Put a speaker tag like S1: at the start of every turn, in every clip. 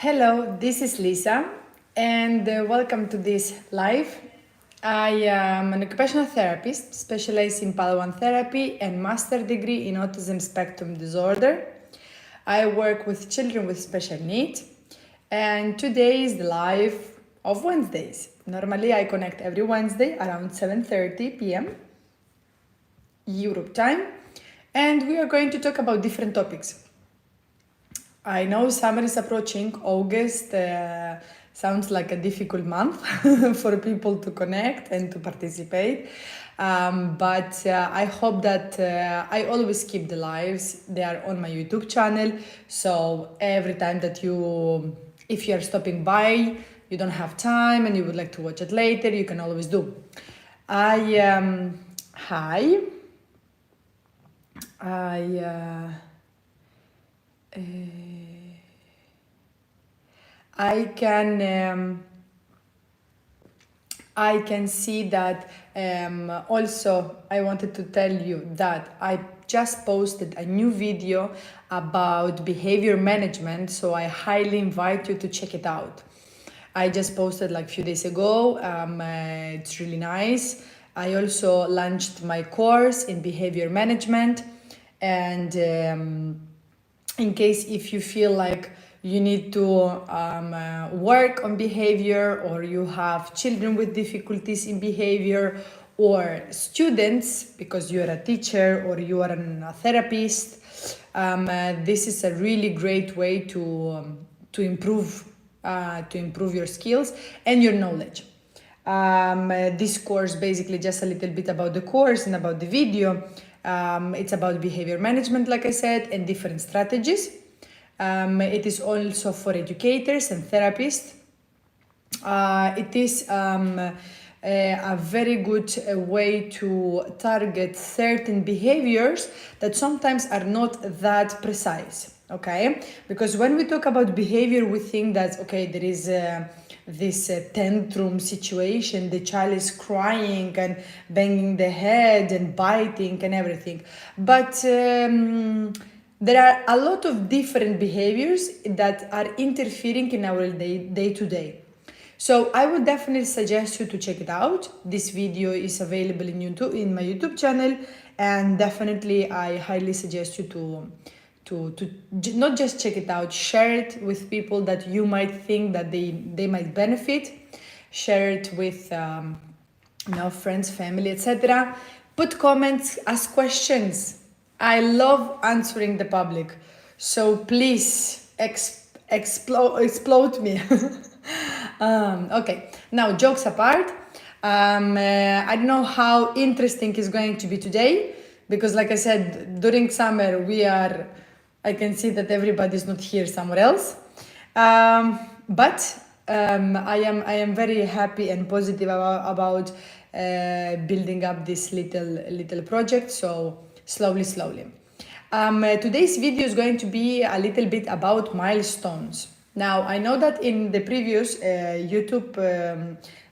S1: Hello, this is Lisa, and welcome to this live. I am an occupational therapist, specialized in Padawan therapy and master degree in autism spectrum disorder. I work with children with special needs, and today is the live of Wednesdays. Normally, I connect every Wednesday around 7:30 p.m. Europe time, and we are going to talk about different topics. I know summer is approaching. August sounds like a difficult month for people to connect and to participate. But I hope that I always keep the lives. They are on my YouTube channel. So every time that if you are stopping by, you don't have time and you would like to watch it later, you can always do. Hi. I can see that also I wanted to tell you that I just posted a new video about behavior management, so I highly invite you to check it out. I just posted like a few days ago. It's really nice. I also launched my course in behavior management, and in case if you feel like you need to work on behavior, or you have children with difficulties in behavior, or students because you are a teacher or you are a therapist, this is a really great way to improve your skills and your knowledge. This course basically just a little bit about the course and about the video. It's about behavior management, like I said, and different strategies. It is also for educators and therapists. It is a very good way to target certain behaviors that sometimes are not that precise, okay? Because when we talk about behavior, we think that, okay, there is this tantrum situation, the child is crying and banging the head and biting and everything. But there are a lot of different behaviors that are interfering in our day-to-day. So I would definitely suggest you to check it out. This video is available in my YouTube channel, and definitely I highly suggest you to not just check it out, share it with people that you might think that they might benefit. Share it with friends, family, etc. Put comments, ask questions. I love answering the public, so please explode me. Okay, now jokes apart. I don't know how interesting is going to be today, because like I said, during summer I can see that everybody's not here, somewhere else. But I am very happy and positive about building up this little project. So slowly. Today's video is going to be a little bit about milestones. Now, I know that in the previous YouTube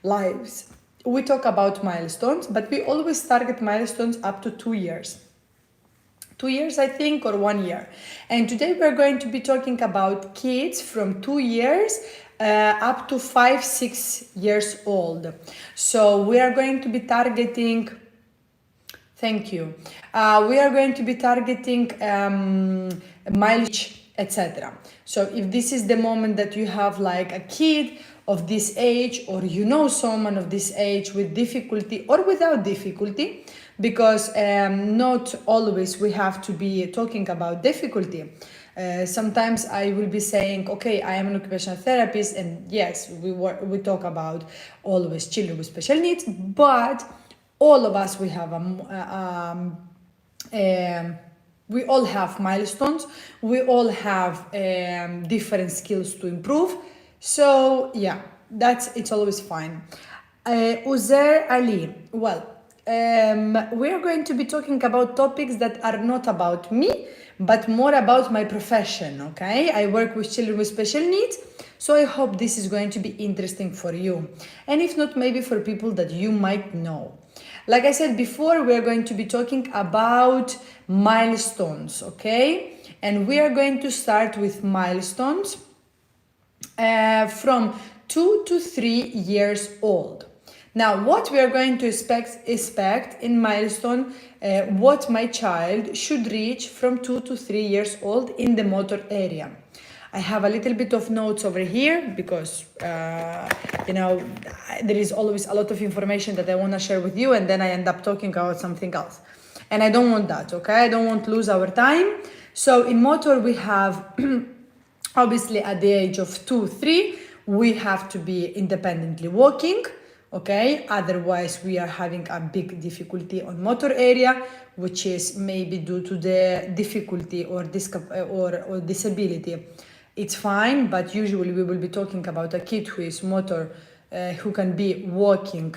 S1: lives, we talk about milestones, but we always target milestones up to 2 years. 2 years, I think, or 1 year. And today we're going to be talking about kids from 2 years up to 5-6 years old. So we are going to be targeting, thank you. We are going to be targeting mileage, etc. So if this is the moment that you have like a kid of this age, or you know someone of this age with difficulty or without difficulty, because not always we have to be talking about difficulty. Sometimes I will be saying, okay, I am an occupational therapist, and yes, we talk about always children with special needs, but all of us, we all have milestones. We all have different skills to improve. So yeah, it's always fine. Uzair Ali. Well, we are going to be talking about topics that are not about me, but more about my profession, okay? I work with children with special needs, so I hope this is going to be interesting for you. And if not, maybe for people that you might know. Like I said before, we are going to be talking about milestones, okay? And we are going to start with milestones from 2 to 3 years old. Now, what we are going to expect in milestone, what my child should reach from 2 to 3 years old in the motor area. I have a little bit of notes over here because, there is always a lot of information that I want to share with you, and then I end up talking about something else. And I don't want that, okay? I don't want to lose our time. So in motor, we have obviously at the age of 2, 3, we have to be independently walking, okay? Otherwise, we are having a big difficulty on motor area, which is maybe due to the difficulty or disability. It's fine, but usually we will be talking about a kid who is motor, who can be walking,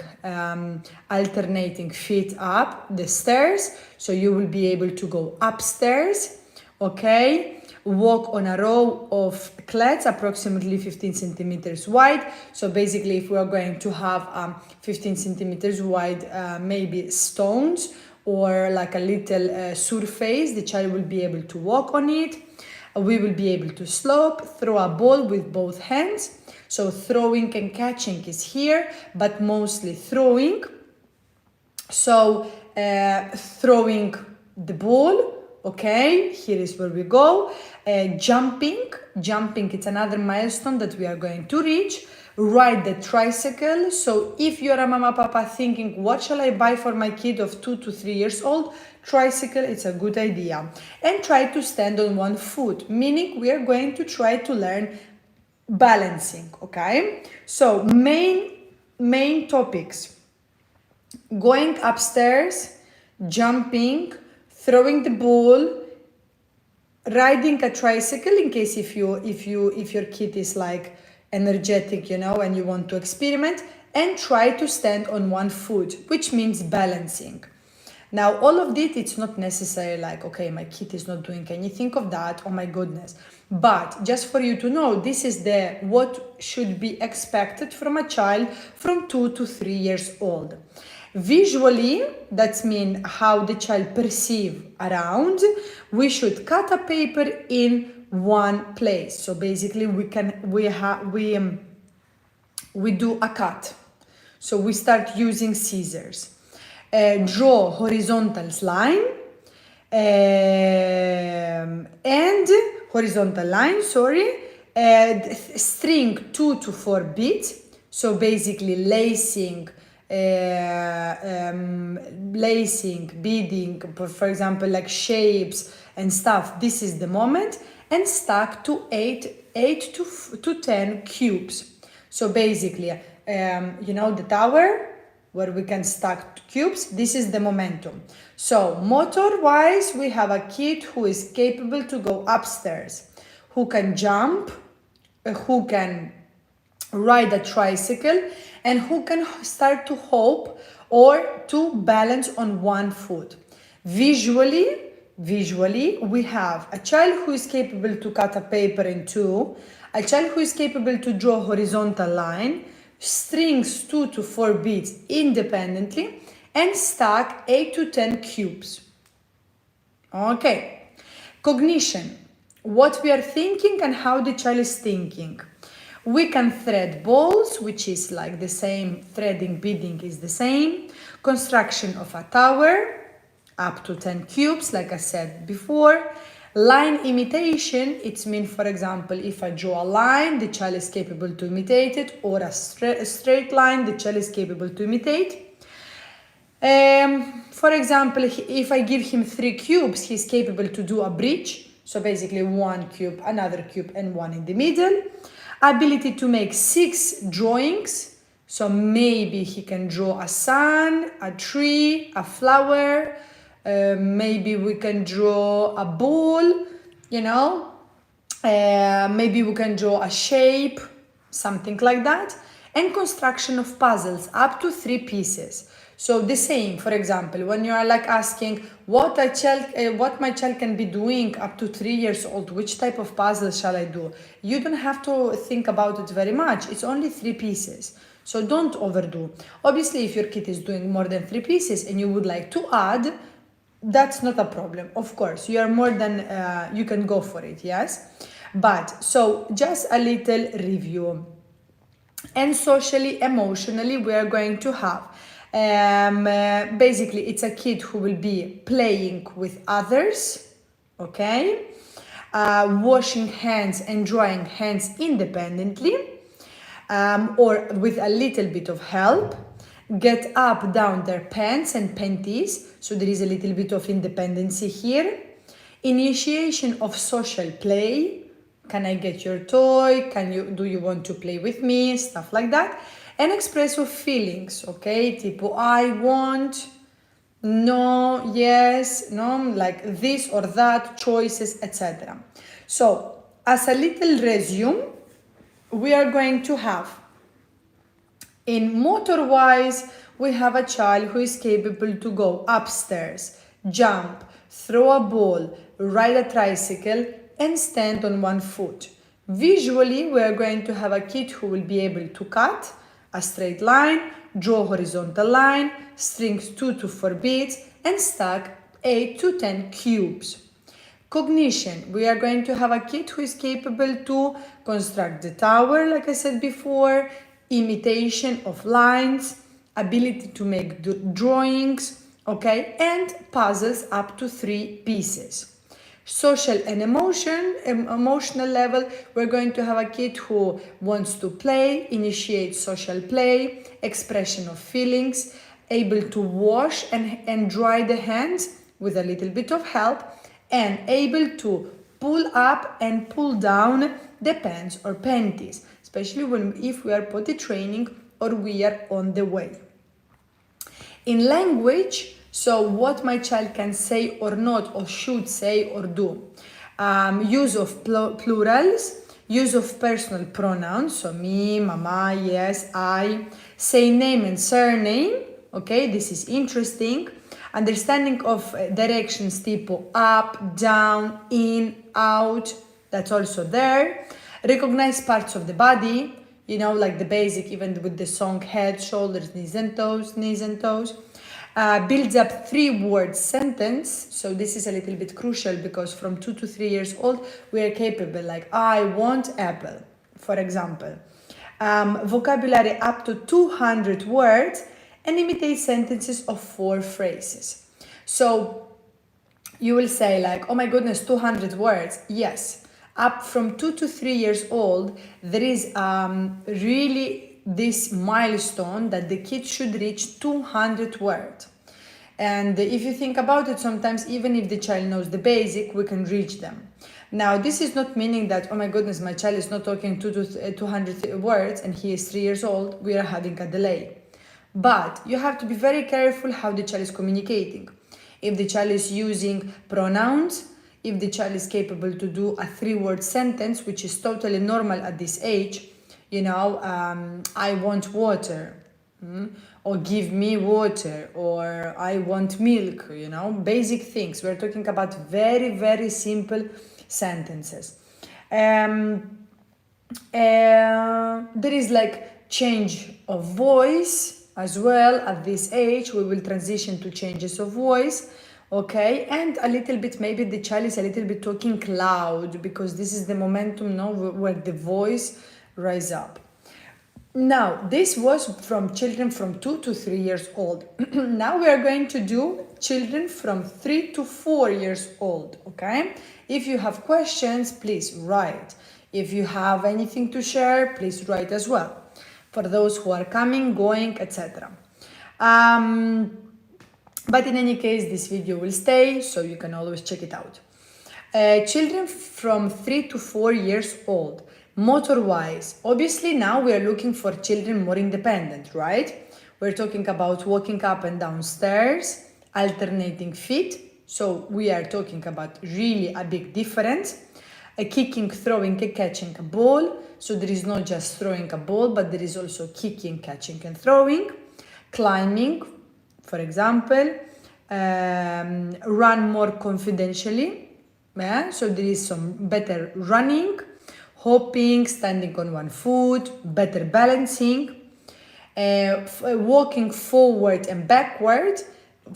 S1: alternating feet up the stairs. So you will be able to go upstairs, okay? Walk on a row of clats approximately 15 centimeters wide. So basically, if we are going to have 15 centimeters wide, maybe stones or like a little surface, the child will be able to walk on it. We will be able to slope, throw a ball with both hands. So throwing and catching is here, but mostly throwing. So throwing the ball, okay, here is where we go. Jumping, it's another milestone that we are going to reach. Ride the tricycle. So if you're a mama papa thinking, what shall I buy for my kid of 2 to 3 years old? Tricycle, it's a good idea. And try to stand on one foot, meaning we are going to try to learn balancing, okay? So main topics: going upstairs, jumping, throwing the ball, riding a tricycle in case if your kid is like energetic, and you want to experiment, and try to stand on one foot, which means balancing. Now, all of this, it's not necessary like, okay, my kid is not doing anything of that, oh my goodness. But just for you to know, this is what should be expected from a child from 2 to 3 years old. Visually, that means how the child perceive around. We should cut a paper in one place. So basically, we do a cut. So we start using scissors. Draw horizontal line and horizontal line, string 2 to 4 beads. So basically lacing, beading, for example, like shapes and stuff. This is the moment, and stack to 8 to 10 cubes. So basically, the tower where we can stack cubes, this is the momentum. So motor-wise, we have a kid who is capable to go upstairs, who can jump, who can ride a tricycle, and who can start to hop or to balance on one foot. Visually, we have a child who is capable to cut a paper in two, a child who is capable to draw a horizontal line, strings 2 to 4 beads independently, and stack 8 to 10 cubes. Okay. Cognition. What we are thinking and how the child is thinking. We can thread balls, which is like the same, threading, beading is the same. Construction of a tower, up to 10 cubes, like I said before. Line imitation, it means, for example, if I draw a line, the child is capable to imitate it, or a straight line, the child is capable to imitate. For example, if I give him 3 cubes, he's capable to do a bridge. So basically 1 cube, another cube, and 1 in the middle. Ability to make 6 drawings. So maybe he can draw a sun, a tree, a flower. Maybe we can draw a ball, maybe we can draw a shape, something like that. And construction of puzzles, up to 3 pieces. So the same, for example, when you are like asking what my child can be doing up to 3 years old, which type of puzzle shall I do? You don't have to think about it very much. It's only 3 pieces. So don't overdo. Obviously, if your kid is doing more than 3 pieces and you would like to add, that's not a problem. Of course, you are more than, you can go for it, yes? But so just a little review. And socially, emotionally, we are going to have basically it's a kid who will be playing with others, okay, washing hands and drying hands independently, or with a little bit of help, get up down their pants and panties, so there is a little bit of independency here, initiation of social play. Can I get your toy? Do you want to play with me? Stuff like that. And express of feelings, okay? Tipo, I want, no, yes, no, like this or that, choices, etc. So, as a little resume, we are going to have, in motor wise, we have a child who is capable to go upstairs, jump, throw a ball, ride a tricycle, and stand on one foot. Visually, we are going to have a kid who will be able to cut a straight line, draw horizontal line, strings 2 to 4 beads, and stack 8 to 10 cubes. Cognition, we are going to have a kid who is capable to construct the tower, like I said before, imitation of lines, ability to make drawings, okay, and puzzles up to 3 pieces. Social and emotional level, we're going to have a kid who wants to play, initiate social play, expression of feelings, able to wash and dry the hands with a little bit of help, and able to pull up and pull down the pants or panties, especially if we are potty training or we are on the way. In language, so what my child can say or not, or should say or do. Use of plurals, use of personal pronouns, so me, mama, yes, I. Say name and surname, okay, this is interesting. Understanding of directions, tipo up, down, in, out, that's also there. Recognize parts of the body, you know, like the basic, even with the song head, shoulders, knees and toes, knees and toes. Builds up 3-word sentence. So this is a little bit crucial because from 2 to 3 years old, we are capable, like I want apple, for example. Vocabulary up to 200 words, and imitate sentences of 4 phrases. So you will say like, oh my goodness, 200 words. Yes, up from 2 to 3 years old, there is really this milestone that the kid should reach 200 words. And if you think about it, sometimes even if the child knows the basic, we can reach them. Now, this is not meaning that, oh my goodness, my child is not talking 200 words and he is 3 years old, we are having a delay. But you have to be very careful how the child is communicating. If the child is using pronouns, if the child is capable to do a 3-word sentence, which is totally normal at this age, you know, I want water, or give me water, or I want milk, you know, basic things. We're talking about very, very simple sentences. There is like change of voice as well at this age. We will transition to changes of voice. Okay, and a little bit, maybe the child is a little bit talking loud because this is the momentum, no, where the voice rise up. Now, this was from children from 2 to 3 years old. Now we are going to do children from 3 to 4 years old, okay? If you have questions, please write. If you have anything to share, please write as well. For those who are coming, going, etc. But in any case, this video will stay, so you can always check it out. Children from 3 to 4 years old, motor-wise, obviously now we are looking for children more independent, right? We're talking about walking up and down stairs, alternating feet, so we are talking about really a big difference. Kicking, throwing, and catching a ball, so there is not just throwing a ball, but there is also kicking, catching, and throwing. Climbing, for example, run more confidentially, so there is some better running, hopping, standing on one foot, better balancing, walking forward and backward.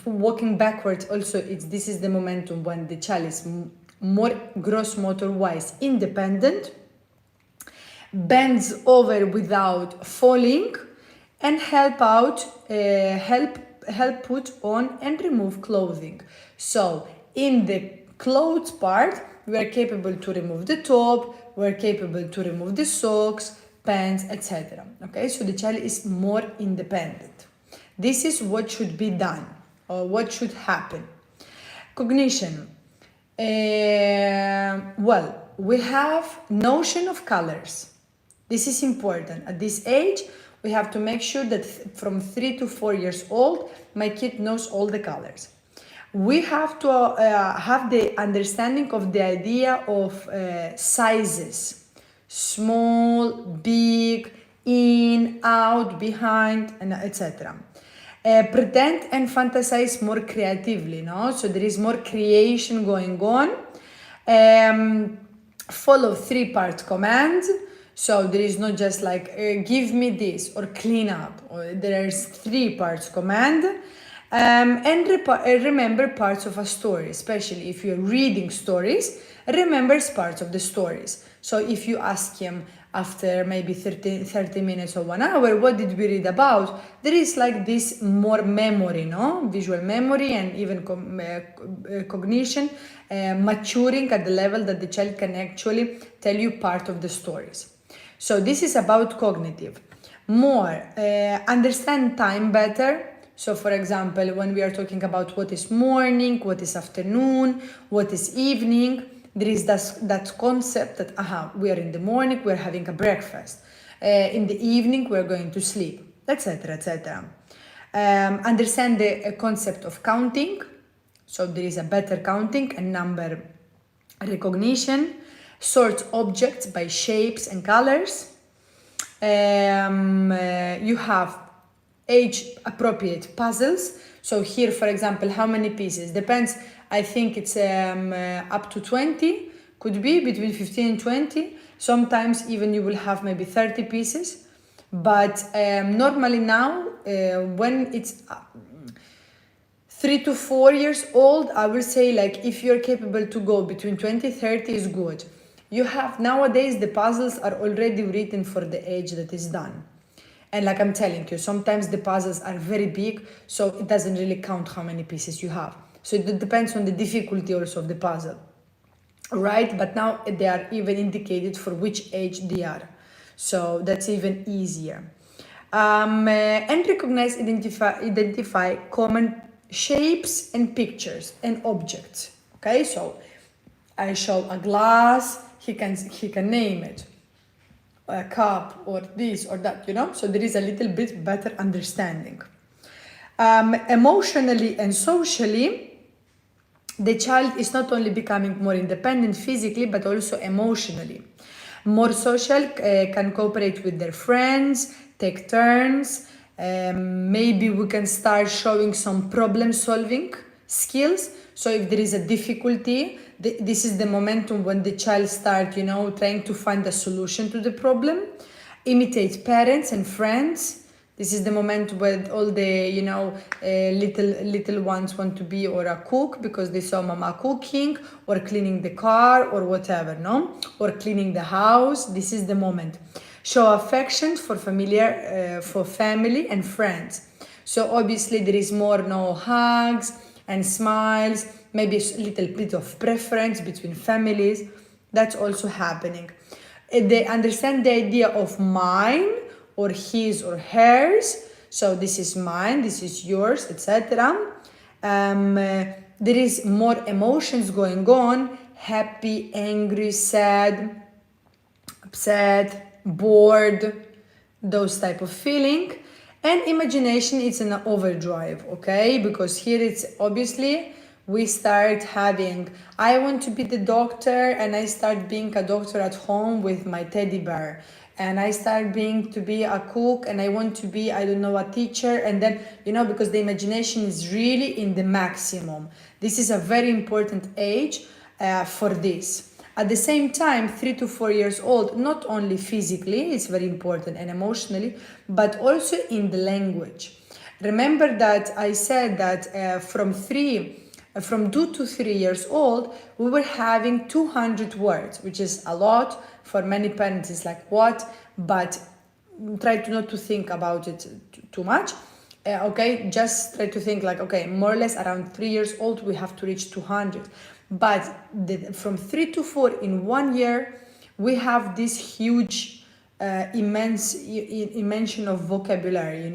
S1: Walking backward also, this is the momentum when the child is more gross motor wise independent, bends over without falling, and help put on and remove clothing. So in the clothes part, we are capable to remove the top, we are capable to remove the socks, pants, etc. Okay, so the child is more independent. This is what should be done or what should happen. Cognition. Well, we have notion of colors. This is important. At this age, we have to make sure that from 3 to 4 years old, my kid knows all the colors. We have to have the understanding of the idea of sizes. Small, big, in, out, behind, and etc. Pretend and fantasize more creatively, no? So there is more creation going on. Follow 3-part commands. So there is not just like give me this or clean up. Or there's 3 parts command. And remember parts of a story, especially if you're reading stories, remembers parts of the stories. So if you ask him after maybe 30 minutes or 1 hour, what did we read about? There is like this more memory, no? Visual memory and even cognition maturing at the level that the child can actually tell you part of the stories. So this is about cognitive. More, understand time better. So for example, when we are talking about what is morning, what is afternoon, what is evening, there is that concept that, we are in the morning, we're having a breakfast. In the evening, we're going to sleep, etc., etc. Understand the concept of counting. So there is a better counting and number recognition. Sort objects by shapes and colors. You have age-appropriate puzzles. So here, for example, how many pieces? Depends. I think it's up to 20. Could be between 15 and 20. Sometimes even you will have maybe 30 pieces. But normally now, when it's 3 to 4 years old, I will say like if you're capable to go between 20, 30 is good. You have nowadays the puzzles are already written for the age that is done. And like I'm telling you, sometimes the puzzles are very big, so it doesn't really count how many pieces you have. So it depends on the difficulty also of the puzzle, right? But now they are even indicated for which age they are. So that's even easier. And recognize, identify common shapes and pictures and objects. Okay, so I show a glass, he can name it, a cup or this or that, so there is a little bit better understanding. Emotionally and socially, the child is not only becoming more independent physically but also emotionally. More social, can cooperate with their friends, take turns. Maybe we can start showing some problem solving skills. So if there is a difficulty, this is the momentum when the child starts, trying to find a solution to the problem. Imitate parents and friends. This is the moment when all the, little ones want to be or a cook because they saw mama cooking or cleaning the car or whatever, no? Or cleaning the house. This is the moment. Show affection for for family and friends. So obviously there is more hugs and smiles, maybe a little bit of preference between families. That's also happening. They understand the idea of mine or his or hers. So this is mine, this is yours, etc. There is more emotions going on: happy, angry, sad, upset, bored, those type of feeling. And imagination is an overdrive, okay? Because here it's obviously we start having, I want to be the doctor, and I start being a doctor at home with my teddy bear. And I start to be a cook, and I want to be, a teacher. And then, because the imagination is really in the maximum. This is a very important age for this. At the same time, 3 to 4 years old, not only physically, it's very important, and emotionally, but also in the language. Remember that I said that from 3 from 2 to 3 years old, we were having 200 words, which is a lot. For many parents, it's like, what? But try to not to think about it too much. Okay, just try to think like, okay, more or less around 3 years old, we have to reach 200. But from 3 to 4 in 1 year, we have this huge immense dimension of vocabulary,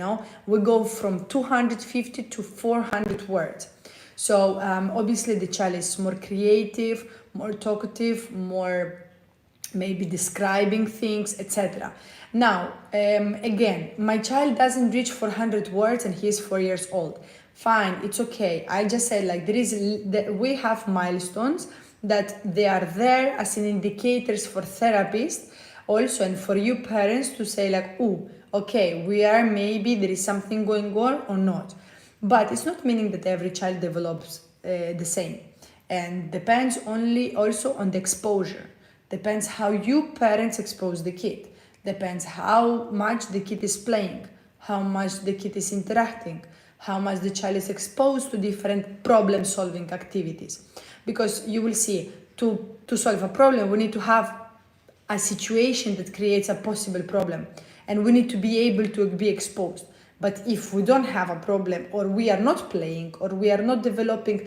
S1: we go from 250 to 400 words. So obviously the child is more creative, more talkative, more maybe describing things, etc. Now, again, my child doesn't reach 400 words and he is 4 years old. Fine, it's okay. I just said like we have milestones that they are there as an indicators for therapists also, and for you parents to say like, oh, okay, we are, maybe there is something going on or not. But it's not meaning that every child develops the same, and depends only also on the exposure. Depends how you parents expose the kid. Depends how much the kid is playing, how much the kid is interacting, how much the child is exposed to different problem solving activities. Because you will see, to solve a problem, we need to have a situation that creates a possible problem, and we need to be able to be exposed. But if we don't have a problem, or we are not playing, or we are not developing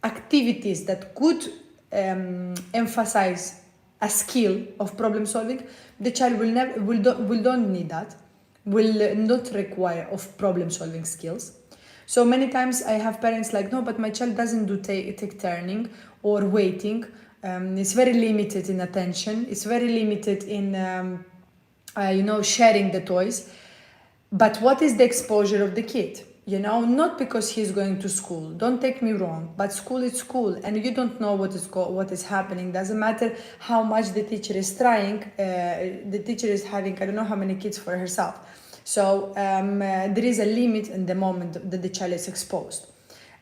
S1: activities that could emphasize a skill of problem solving, the child will don't need that, will not require of problem solving skills. So many times I have parents like, no, but my child doesn't do take turning or waiting. It's very limited in attention. It's very limited in, sharing the toys. But what is the exposure of the kid? Not because he's going to school. Don't take me wrong, but school is school, and you don't know what is happening. Doesn't matter how much the teacher is trying. The teacher is having, I don't know how many kids for herself. So there is a limit in the moment that the child is exposed.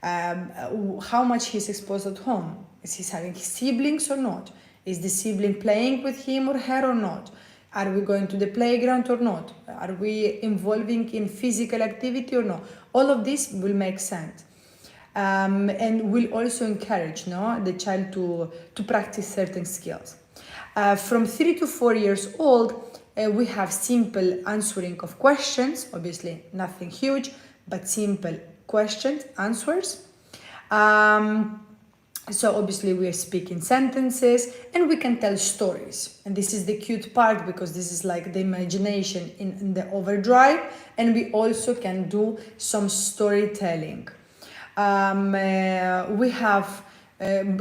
S1: How much he's exposed at home. Is he having siblings or not? Is the sibling playing with him or her or not? Are we going to the playground or not? Are we involving in physical activity or not? All of this will make sense. And will also encourage the child to practice certain skills. From 3 to 4 years old, we have simple answering of questions, obviously nothing huge, but simple questions, answers. So obviously we are speaking sentences, and we can tell stories. And this is the cute part, because this is like the imagination in the overdrive, and we also can do some storytelling. We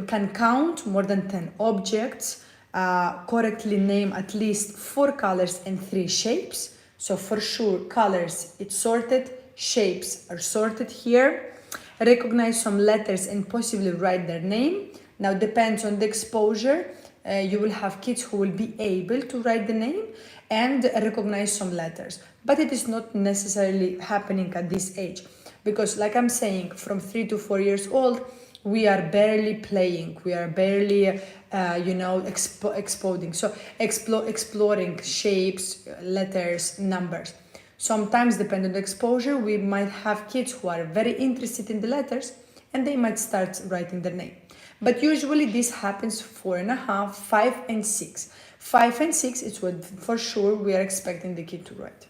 S1: can count more than 10 objects, correctly name at least 4 colors and 3 shapes. So for sure, colors, it's sorted, shapes are sorted here. Recognize some letters and possibly write their name. Now, depends on the exposure. You will have kids who will be able to write the name and recognize some letters. But it is not necessarily happening at this age, because like I'm saying, from 3 to 4 years old, we are barely playing. We are barely, exploding. So exploring shapes, letters, numbers. Sometimes, depending on the exposure, we might have kids who are very interested in the letters, and they might start writing their name. But usually this happens 4.5, 5, and 6. 5 and 6 is what for sure we are expecting the kid to write.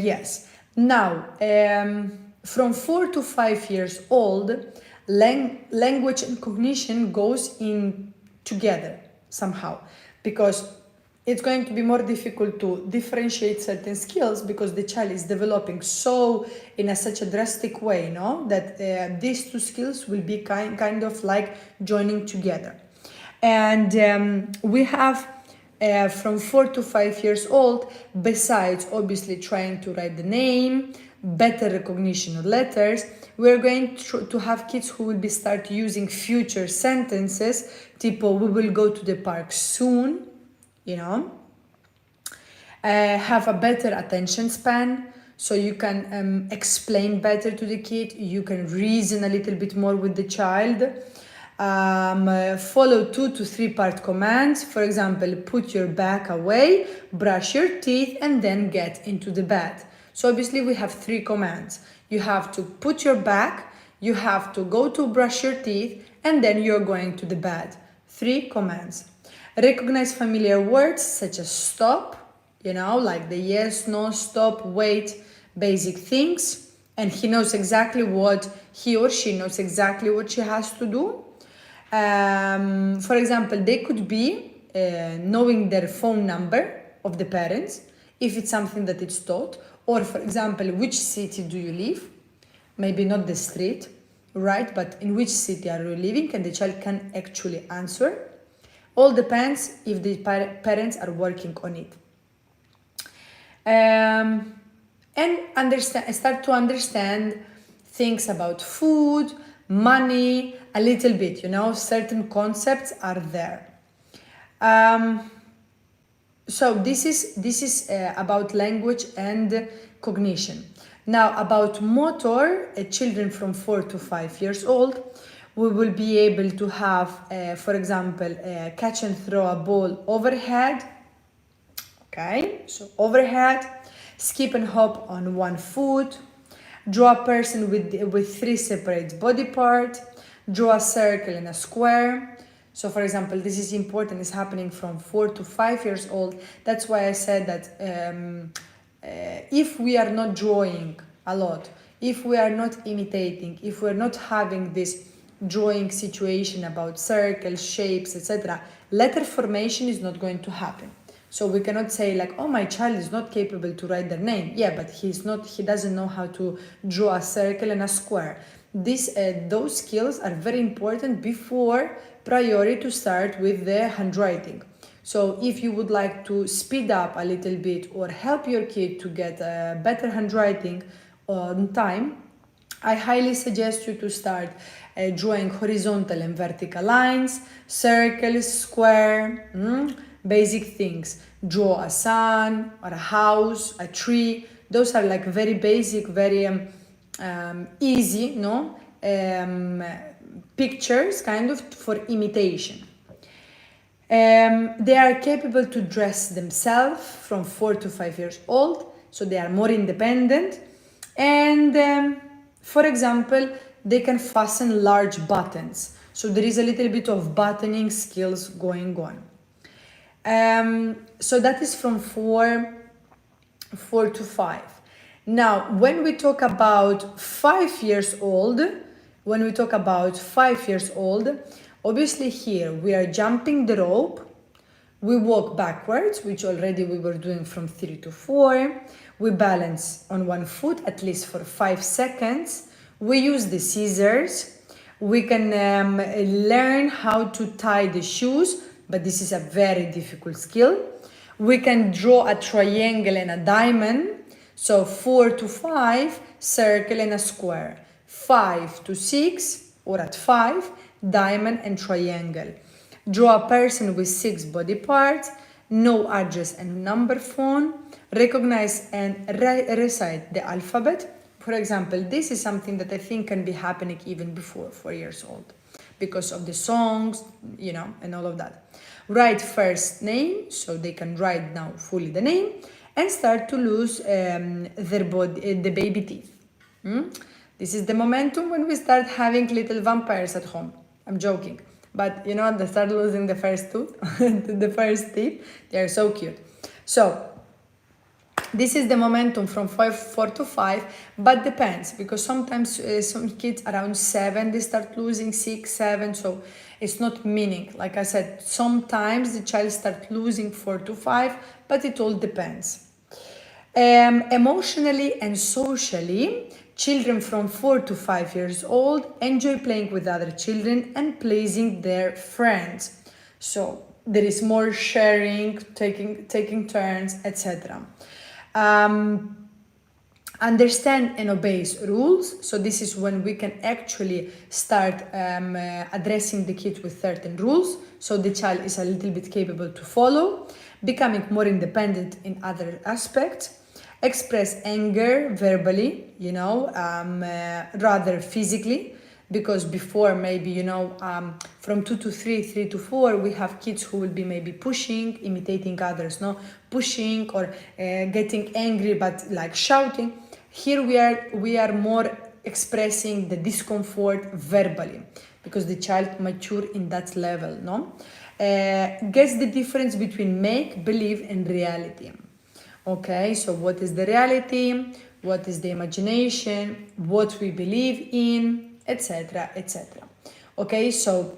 S1: Yes. Now, from 4 to 5 years old, language and cognition goes in together somehow, because it's going to be more difficult to differentiate certain skills, because the child is developing in such a drastic way, that these 2 skills will be kind of like joining together. And we have from 4 to 5 years old, besides obviously trying to write the name, better recognition of letters, we're going to have kids who will start using future sentences, tipo, we will go to the park soon. Have a better attention span, so you can explain better to the kid, you can reason a little bit more with the child, follow 2 to 3 part commands, for example, put your back away, brush your teeth, and then get into the bed. So obviously we have 3 commands. You have to put your back, you have to go to brush your teeth, and then you're going to the bed. 3 commands. Recognize familiar words such as stop, like the yes, no, stop, wait, basic things. And he knows exactly what, he or she knows exactly what she has to do. For example, they could be knowing their phone number of the parents, if it's something that it's taught, or for example, which city do you live? Maybe not the street, right? But in which city are you living? And the child can actually answer. All depends if the parents are working on it. And start to understand things about food, money, a little bit, certain concepts are there. So this is about language and cognition. Now about motor, children from 4 to 5 years old, we will be able to have, for example, catch and throw a ball overhead. Okay, so overhead, skip and hop on one foot, draw a person with 3 separate body parts, draw a circle and a square. So for example, this is important, it's happening from 4 to 5 years old. That's why I said that if we are not drawing a lot, if we are not imitating, if we're not having this drawing situation about circles, shapes, etc., letter formation is not going to happen. So we cannot say like, oh, my child is not capable to write their name. Yeah, but he doesn't know how to draw a circle and a square. Those skills are very important prior to start with the handwriting. So if you would like to speed up a little bit or help your kid to get a better handwriting on time, I highly suggest you to start drawing horizontal and vertical lines, circles, square, basic things. Draw a sun or a house, a tree. Those are like very basic, very easy, pictures kind of for imitation. They are capable to dress themselves from 4 to 5 years old, so they are more independent. And for example, they can fasten large buttons. So there is a little bit of buttoning skills going on. So that is from 4 to 5. Now, when we talk about 5 years old, obviously here we are jumping the rope, we walk backwards, which already we were doing from 3 to 4, we balance on one foot at least for 5 seconds, we use the scissors, we can learn how to tie the shoes, but this is a very difficult skill. We can draw a triangle and a diamond, so 4 to 5, circle and a square, 5 to 6, or at 5, diamond and triangle. Draw a person with 6 body parts, know address and number phone, recognize and recite the alphabet. For example, this is something that I think can be happening even before 4 years old because of the songs, and all of that. Write first name, so they can write now fully the name, and start to lose the baby teeth. This is the momentum when we start having little vampires at home. I'm joking. But they start losing the first tooth, the first teeth. They are so cute. So this is the momentum from 4 to 5, but depends, because sometimes some kids around 7, they start losing 6, 7, so it's not meaning. Like I said, sometimes the child starts losing 4 to 5, but it all depends. Emotionally and socially, children from 4 to 5 years old enjoy playing with other children and pleasing their friends. So there is more sharing, taking turns, etc. Understand and obeys rules. So this is when we can actually start addressing the kids with certain rules, so the child is a little bit capable to follow, becoming more independent in other aspects, express anger verbally, rather physically, because before maybe, from 2 to 3, 3 to 4, we have kids who will be maybe pushing, imitating others, no, pushing or getting angry, but like shouting. Here we are more expressing the discomfort verbally, because the child mature in that level, no. Guess the difference between make, believe, and reality. Okay, so what is the reality? What is the imagination? What we believe in, etc., etc. Okay, so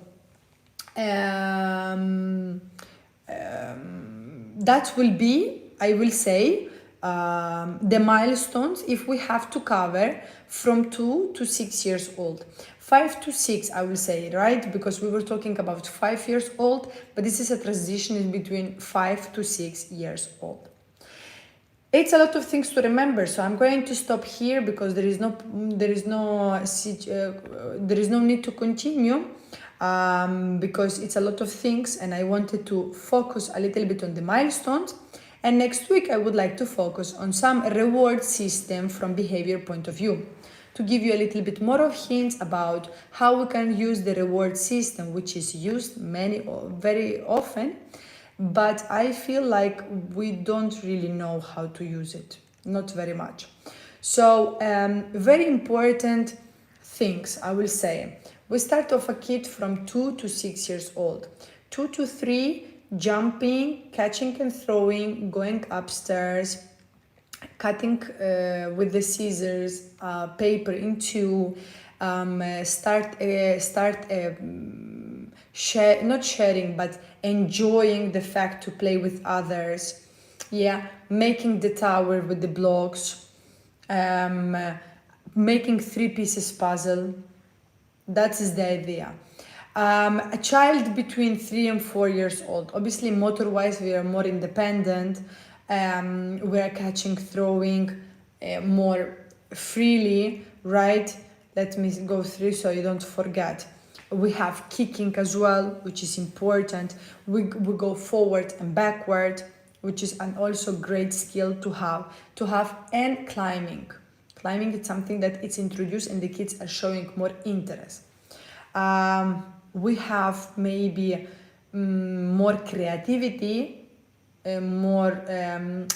S1: that will be, I will say, the milestones if we have to cover from 2 to 6 years old. 5 to 6, I will say, right? Because we were talking about 5 years old, but this is a transition in between 5 to 6 years old. It's a lot of things to remember, so I'm going to stop here because there is no need to continue, because it's a lot of things, and I wanted to focus a little bit on the milestones. And next week I would like to focus on some reward system from behavior point of view, to give you a little bit more of hints about how we can use the reward system, which is used very often, but I feel like we don't really know how to use it, not very much. So very important things, I will say. We start off a kid from 2 to 6 years old. 2 to 3, jumping, catching and throwing, going upstairs, cutting with the scissors paper in two, not sharing, but enjoying the fact to play with others. Yeah, making the tower with the blocks, making 3 pieces puzzle. That is the idea. A child between 3 and 4 years old. Obviously, motor-wise, we are more independent. We are catching, throwing more freely, right? Let me go through so you don't forget. We have kicking as well, which is important. We go forward and backward, which is an also great skill to have, and climbing. Climbing is something that it's introduced and the kids are showing more interest. We have maybe more creativity, more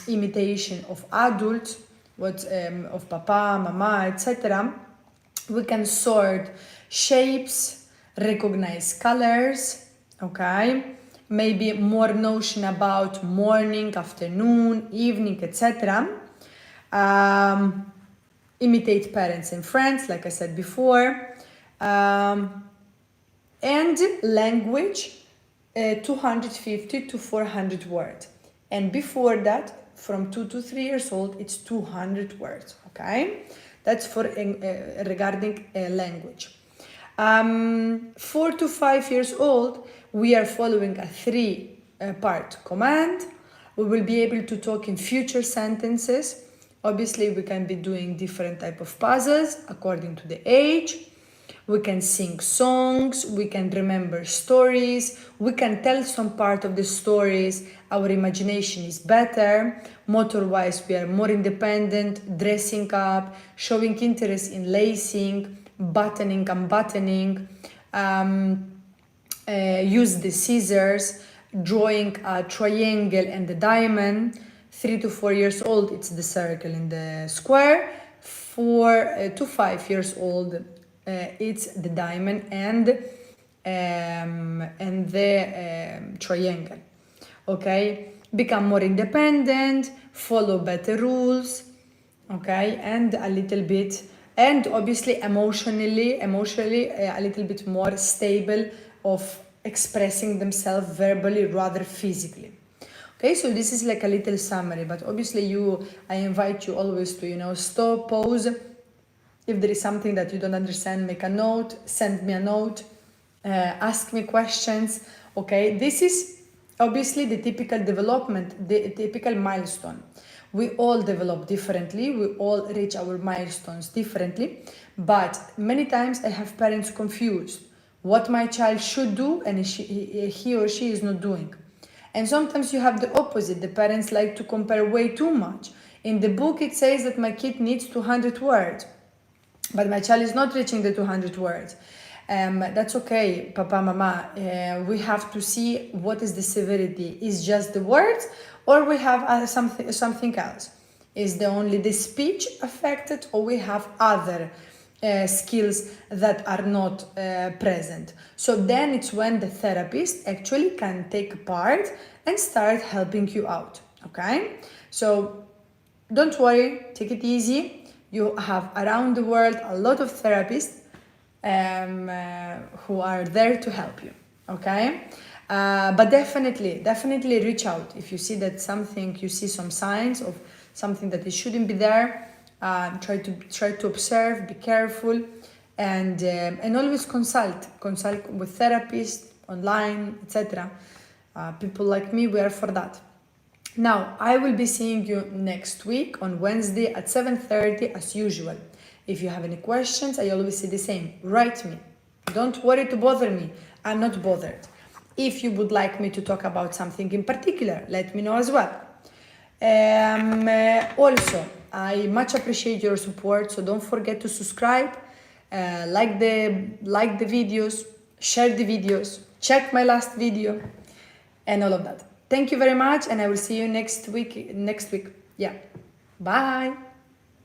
S1: imitation of adults, of papa, mama, etc. We can sort shapes, recognize colors, okay? Maybe more notion about morning, afternoon, evening, etc. Imitate parents and friends, like I said before. And language, 250 to 400 words. And before that, from 2 to 3 years old, it's 200 words, okay? That's for regarding language. 4 to 5 years old, we are following a 3-part command. We will be able to talk in future sentences. Obviously, we can be doing different type of puzzles according to the age. We can sing songs, we can remember stories, we can tell some part of the stories. Our imagination is better. Motor-wise, we are more independent, dressing up, showing interest in lacing, buttoning, unbuttoning, use the scissors, drawing a triangle and the diamond. 3 to 4 years old, it's the circle and the square. 4 to 5 years old, it's the diamond and the triangle. Okay, become more independent, follow better rules. Okay, and a little bit, and obviously emotionally a little bit more stable of expressing themselves verbally rather physically. Okay, so this is like a little summary, but obviously I invite you always to, stop, pause. If there is something that you don't understand, make a note, send me a note, ask me questions. Okay, this is obviously the typical development, the typical milestone. We all develop differently, we all reach our milestones differently, but many times I have parents confused what my child should do and he or she is not doing. And sometimes you have the opposite. The parents like to compare way too much. In the book it says that my kid needs 200 words, but my child is not reaching the 200 words. That's okay, Papa, Mama. We have to see what is the severity. Is just the words, or we have something else? Is the only the speech affected, or we have other skills that are not present? So then it's when the therapist actually can take part and start helping you out. Okay, so don't worry, take it easy. You have around the world a lot of therapists who are there to help you. Okay, but definitely reach out if you see that something, you see some signs of something that it shouldn't be there. Try to observe, be careful, and always consult with therapists online, etc. People like me, we are for that. Now, I will be seeing you next week on Wednesday at 7:30 as usual. If you have any questions, I always say the same. Write me. Don't worry to bother me. I'm not bothered. If you would like me to talk about something in particular, let me know as well. Also, I much appreciate your support, so don't forget to subscribe, like the videos, share the videos, check my last video, and all of that. Thank you very much, and I will see you next week. Yeah, bye.